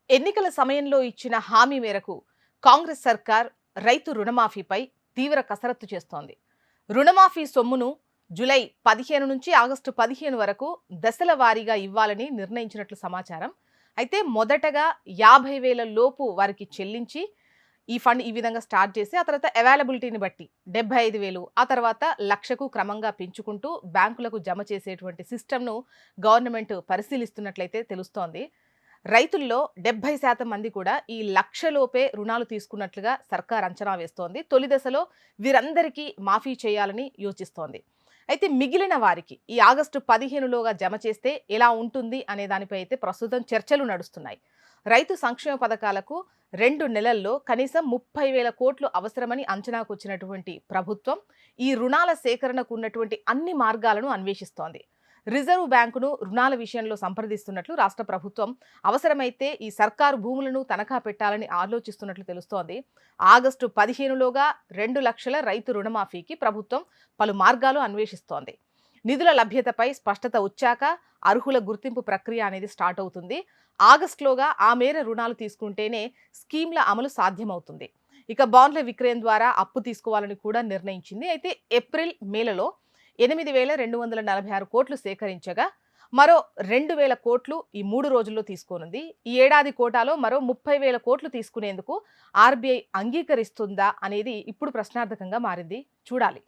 ఎన్నికల సమయంలో ఇచ్చిన హామీ మేరకు కాంగ్రెస్ సర్కార్ రైతు రుణమాఫీపై తీవ్ర కసరత్తు చేస్తోంది. రుణమాఫీ సొమ్మును జూలై 15 నుంచి ఆగస్టు 15 వరకు దశల వారీగా ఇవ్వాలని నిర్ణయించినట్లు సమాచారం. అయితే మొదటగా 50,000 లోపు వారికి చెల్లించి ఈ ఫండ్ ఈ విధంగా స్టార్ట్ చేసి ఆ తర్వాత అవైలబిలిటీని బట్టి 75,000 ఆ తర్వాత లక్షకు క్రమంగా పెంచుకుంటూ బ్యాంకులకు జమ చేసేటువంటి సిస్టమ్ను గవర్నమెంట్ పరిశీలిస్తున్నట్లయితే తెలుస్తోంది. రైతుల్లో 70% మంది కూడా ఈ లక్షలోపే రుణాలు తీసుకున్నట్లుగా సర్కార్ అంచనా వేస్తోంది. తొలి దశలో వీరందరికీ మాఫీ చేయాలని యోచిస్తోంది. అయితే మిగిలిన వారికి ఈ ఆగస్టు 15లోగా జమ చేస్తే ఎలా ఉంటుంది అనే దానిపై అయితే ప్రస్తుతం చర్చలు నడుస్తున్నాయి. రైతు సంక్షేమ పథకాలకు 2 నెలల్లో కనీసం 30,000 కోట్లు అవసరమని అంచనాకు వచ్చినటువంటి ప్రభుత్వం ఈ రుణాల సేకరణకు ఉన్నటువంటి అన్ని మార్గాలను అన్వేషిస్తోంది. రిజర్వ్ బ్యాంకును రుణాల విషయంలో సంప్రదిస్తున్నట్లు రాష్ట్ర ప్రభుత్వం అవసరమైతే ఈ సర్కారు భూములను తనఖా పెట్టాలని ఆలోచిస్తున్నట్లు తెలుస్తోంది. ఆగస్టు 15లోగా 2 లక్షల రైతు రుణమాఫీకి ప్రభుత్వం పలు మార్గాలు అన్వేషిస్తోంది. నిధుల లభ్యతపై స్పష్టత వచ్చాక అర్హుల గుర్తింపు ప్రక్రియ అనేది స్టార్ట్ అవుతుంది. ఆగస్టులోగా ఆ మేర రుణాలు తీసుకుంటేనే స్కీమ్ల అమలు సాధ్యమవుతుంది. ఇక బాండ్ల విక్రయం ద్వారా అప్పు తీసుకోవాలని కూడా నిర్ణయించింది. అయితే ఏప్రిల్, మేలలో 8,246 కోట్లు సేకరించగా మరో 2,000 కోట్లు ఈ 3 రోజుల్లో తీసుకోనుంది. ఈ ఏడాది కోటాలో మరో 30,000 కోట్లు తీసుకునేందుకు ఆర్బీఐ అంగీకరిస్తుందా అనేది ఇప్పుడు ప్రశ్నార్థకంగా మారింది. చూడాలి.